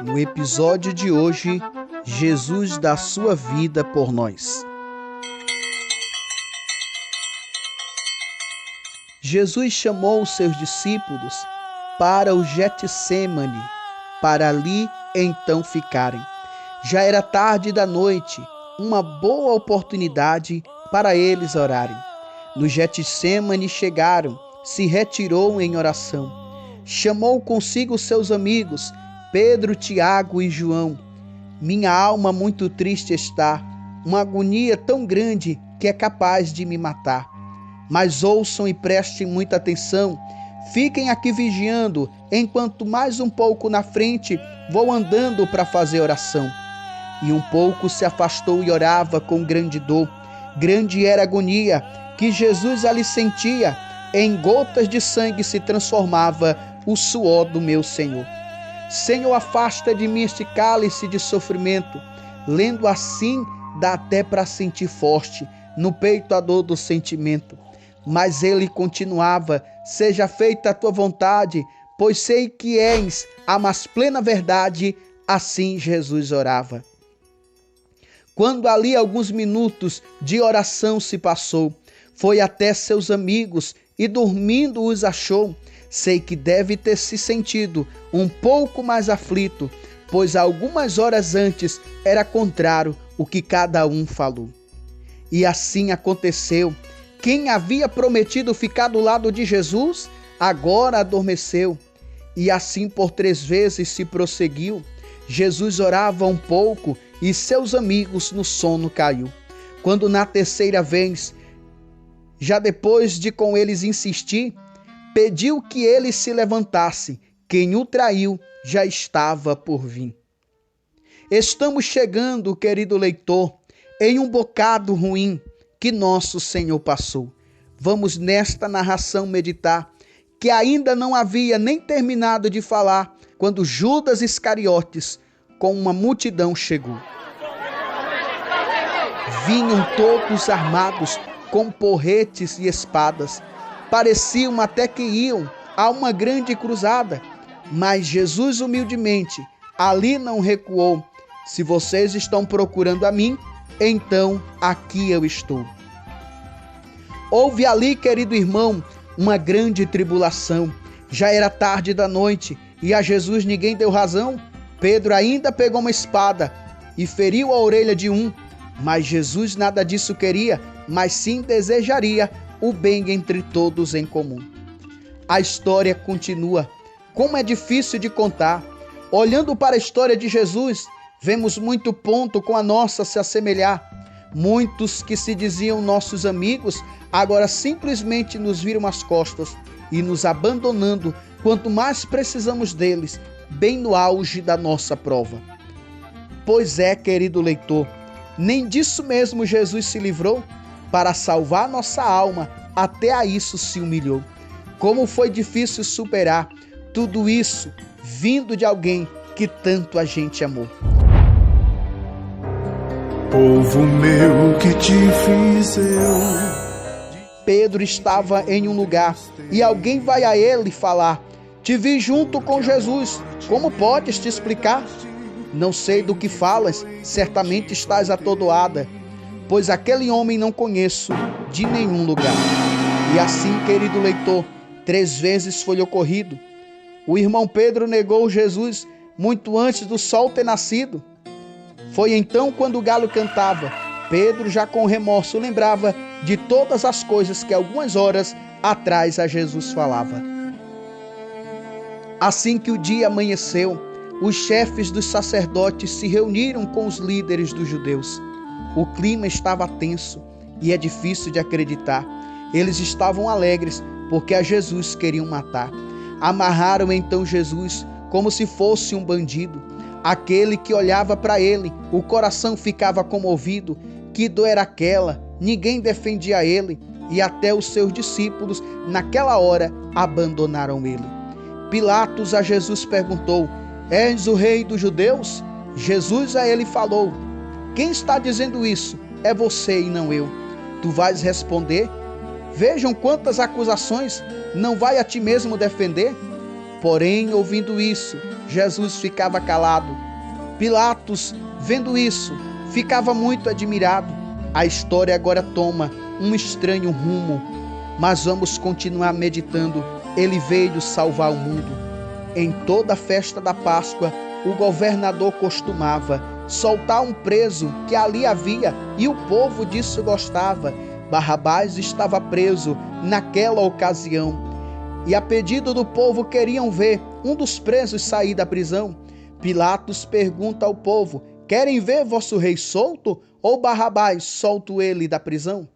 No episódio de hoje, Jesus dá sua vida por nós. Jesus chamou os seus discípulos para o Getsêmani, para ali então ficarem. Já era tarde da noite, uma boa oportunidade para eles orarem. No Getsêmani chegaram, se retirou em oração. Chamou consigo seus amigos, Pedro, Tiago e João. Minha alma muito triste está, uma agonia tão grande que é capaz de me matar. Mas ouçam e prestem muita atenção, fiquem aqui vigiando, enquanto mais um pouco na frente vou andando para fazer oração. E um pouco se afastou e orava com grande dor. Grande era a agonia que Jesus ali sentia, em gotas de sangue se transformava o suor do meu Senhor. Senhor, afasta de mim este cálice de sofrimento. Lendo assim, dá até para sentir forte no peito a dor do sentimento. Mas ele continuava: seja feita a tua vontade, pois sei que és a mais plena verdade. Assim Jesus orava. Quando ali alguns minutos de oração se passou, foi até seus amigos e dormindo os achou. Sei que deve ter se sentido um pouco mais aflito, pois algumas horas antes era contrário o que cada um falou. E assim aconteceu. Quem havia prometido ficar do lado de Jesus, agora adormeceu. E assim por 3 vezes se prosseguiu. Jesus orava um pouco e seus amigos no sono caiu. Quando na 3ª vez, já depois de com eles insistir, pediu que ele se levantasse. Quem o traiu já estava por vir. Estamos chegando, querido leitor, em um bocado ruim que nosso Senhor passou. Vamos nesta narração meditar que ainda não havia nem terminado de falar quando Judas Iscariotes com uma multidão chegou. Vinham todos armados com porretes e espadas. Pareciam até que iam a uma grande cruzada, mas Jesus humildemente ali não recuou. Se vocês estão procurando a mim, então aqui eu estou. Houve ali, querido irmão, uma grande tribulação. Já era tarde da noite e a Jesus ninguém deu razão. Pedro ainda pegou uma espada e feriu a orelha de um, mas Jesus nada disso queria, mas sim desejaria o bem entre todos em comum. A história continua. Como é difícil de contar. Olhando para a história de Jesus, vemos muito ponto com a nossa se assemelhar. Muitos que se diziam nossos amigos, agora simplesmente nos viram as costas e nos abandonando quanto mais precisamos deles, bem no auge da nossa prova. Pois é, querido leitor, nem disso mesmo Jesus se livrou. Para salvar nossa alma, até a isso se humilhou. Como foi difícil superar tudo isso vindo de alguém que tanto a gente amou. Povo meu, que te fiz eu. Pedro estava em um lugar e alguém vai a ele falar: te vi junto com Jesus, como podes te explicar? Não sei do que falas, certamente estás atordoada, pois aquele homem não conheço de nenhum lugar. E assim, querido leitor, 3 vezes foi ocorrido. O irmão Pedro negou Jesus muito antes do sol ter nascido. Foi então quando o galo cantava. Pedro, já com remorso, lembrava de todas as coisas que algumas horas atrás a Jesus falava. Assim que o dia amanheceu, os chefes dos sacerdotes se reuniram com os líderes dos judeus. O clima estava tenso e é difícil de acreditar. Eles estavam alegres porque a Jesus queriam matar. Amarraram então Jesus como se fosse um bandido. Aquele que olhava para ele, o coração ficava comovido. Que dor era aquela? Ninguém defendia ele e até os seus discípulos naquela hora abandonaram ele. Pilatos a Jesus perguntou: és o rei dos judeus? Jesus a ele falou: quem está dizendo isso? É você e não eu. Tu vais responder? Vejam quantas acusações, não vai a ti mesmo defender? Porém, ouvindo isso, Jesus ficava calado. Pilatos, vendo isso, ficava muito admirado. A história agora toma um estranho rumo, mas vamos continuar meditando. Ele veio salvar o mundo. Em toda a festa da Páscoa, o governador costumava soltar um preso que ali havia, e o povo disso gostava. Barrabás estava preso naquela ocasião, e a pedido do povo queriam ver um dos presos sair da prisão. Pilatos pergunta ao povo: querem ver vosso rei solto, ou Barrabás solto ele da prisão?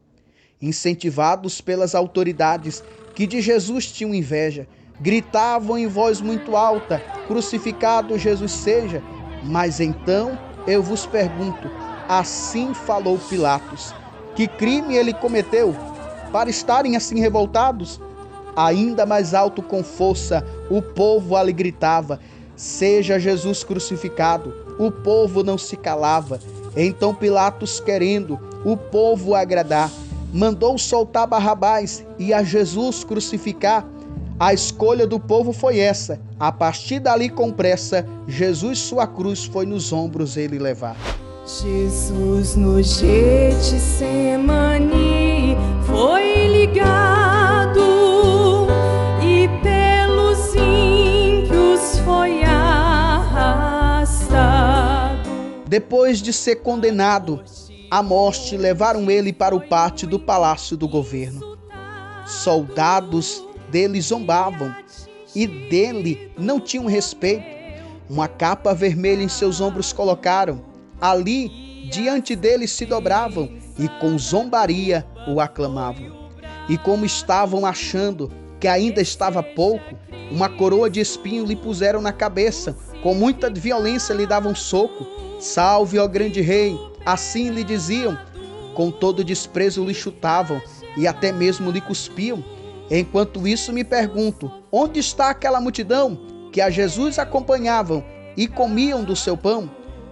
Incentivados pelas autoridades que de Jesus tinham inveja, gritavam em voz muito alta: crucificado Jesus seja. Mas então eu vos pergunto, assim falou Pilatos, que crime ele cometeu para estarem assim revoltados? Ainda mais alto com força o povo ali gritava: seja Jesus crucificado. O povo não se calava. Então Pilatos, querendo o povo agradar, mandou soltar Barrabás e a Jesus crucificar. A escolha do povo foi essa. A partir dali, com pressa, Jesus sua cruz foi nos ombros ele levar. Jesus no Getsemane foi ligado e pelos ímpios foi arrastado. Depois de ser condenado à morte, levaram ele para o pátio do palácio do governo. Soldados dele zombavam e dele não tinham respeito. Uma capa vermelha em seus ombros colocaram. Ali, diante dele se dobravam e com zombaria o aclamavam. E como estavam achando que ainda estava pouco, uma coroa de espinho lhe puseram na cabeça. Com muita violência lhe davam soco. Salve, ó grande rei! Assim lhe diziam. Com todo desprezo lhe chutavam e até mesmo lhe cuspiam. Enquanto isso me pergunto, onde está aquela multidão que a Jesus acompanhavam e comiam do seu pão?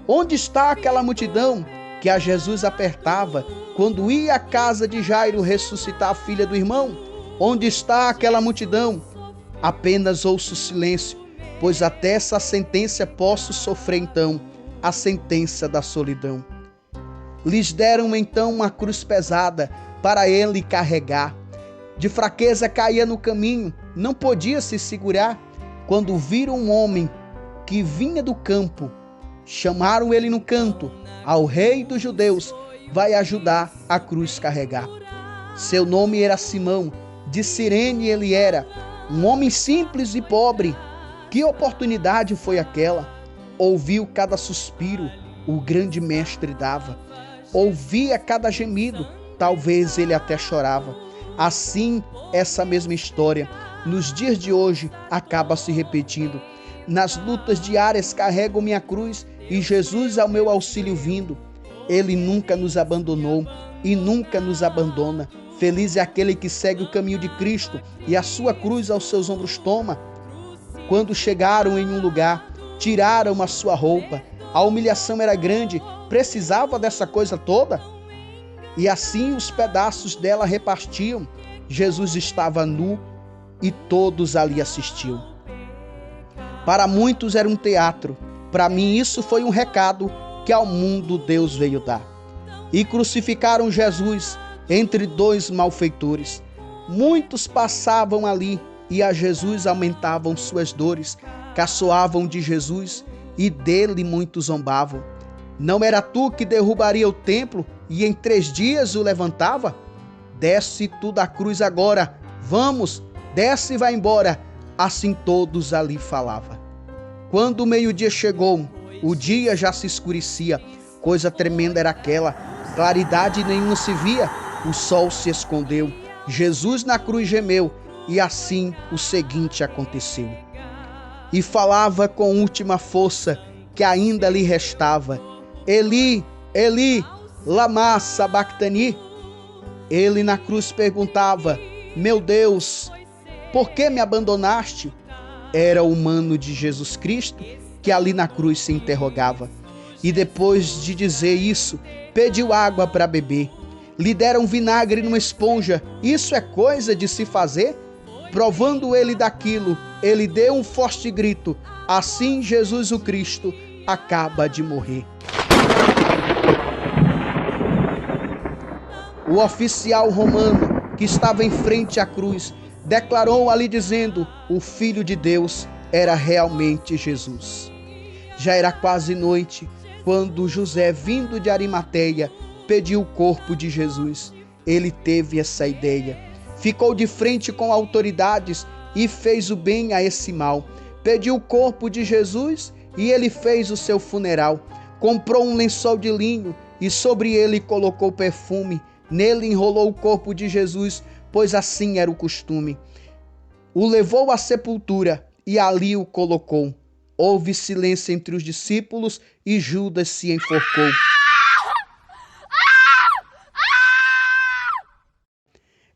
Onde está aquela multidão que a Jesus apertava quando ia à casa de Jairo ressuscitar a filha do irmão? Onde está aquela multidão? Apenas ouço silêncio, pois até essa sentença posso sofrer então, a sentença da solidão. Lhes deram então uma cruz pesada para ele carregar. De fraqueza caía no caminho, não podia se segurar. Quando viram um homem que vinha do campo, chamaram ele no canto: ao rei dos judeus, vai ajudar a cruz carregar. Seu nome era Simão, de Cirene ele era, um homem simples e pobre. Que oportunidade foi aquela? Ouviu cada suspiro, o grande mestre dava. Ouvia cada gemido, talvez ele até chorava. Assim, essa mesma história, nos dias de hoje, acaba se repetindo. Nas lutas diárias carrego minha cruz e Jesus ao meu auxílio vindo. Ele nunca nos abandonou e nunca nos abandona. Feliz é aquele que segue o caminho de Cristo e a sua cruz aos seus ombros toma. Quando chegaram em um lugar, tiraram a sua roupa. A humilhação era grande, precisava dessa coisa toda? E assim os pedaços dela repartiam. Jesus estava nu e todos ali assistiam. Para muitos era um teatro. Para mim isso foi um recado que ao mundo Deus veio dar. E crucificaram Jesus entre dois malfeitores. Muitos passavam ali e a Jesus aumentavam suas dores. Caçoavam de Jesus e dele muitos zombavam. Não era tu que derrubaria o templo e em 3 dias o levantava? Desce tu da cruz agora, vamos, desce e vai embora. Assim todos ali falavam. Quando o meio-dia chegou, o dia já se escurecia. Coisa tremenda era aquela, claridade nenhuma se via. O sol se escondeu, Jesus na cruz gemeu, e assim o seguinte aconteceu. E falava com última força que ainda lhe restava: Eli, Eli, lama sabactani. Ele na cruz perguntava: meu Deus, por que me abandonaste? Era o humano de Jesus Cristo que ali na cruz se interrogava. E depois de dizer isso, pediu água para beber. Lhe deram vinagre numa esponja. Isso é coisa de se fazer? Provando ele daquilo, ele deu um forte grito. Assim Jesus o Cristo acaba de morrer. O oficial romano que estava em frente à cruz declarou ali dizendo: o Filho de Deus era realmente Jesus. Já era quase noite quando José, vindo de Arimateia, pediu o corpo de Jesus. Ele teve essa ideia. Ficou de frente com autoridades e fez o bem a esse mal. Pediu o corpo de Jesus e ele fez o seu funeral. Comprou um lençol de linho e sobre ele colocou perfume. Nele enrolou o corpo de Jesus, pois assim era o costume. O levou à sepultura e ali o colocou. Houve silêncio entre os discípulos e Judas se enforcou.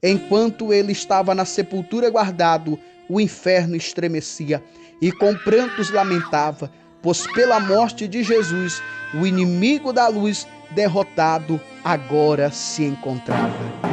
Enquanto ele estava na sepultura guardado, o inferno estremecia e com prantos lamentava, pois pela morte de Jesus, o inimigo da luz, derrotado, agora se encontrava.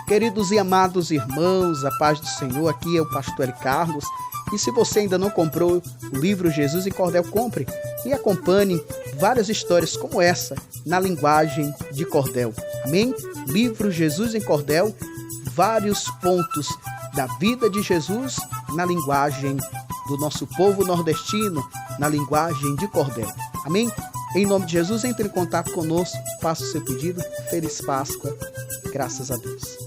Queridos e amados irmãos, a paz do Senhor, aqui é o pastor Carlos. E se você ainda não comprou o livro Jesus em Cordel, compre e acompanhe várias histórias como essa na linguagem de cordel. Amém? Livro Jesus em Cordel, vários pontos da vida de Jesus na linguagem do nosso povo nordestino, na linguagem de cordel. Amém? Em nome de Jesus, entre em contato conosco, faça o seu pedido. Feliz Páscoa. Graças a Deus.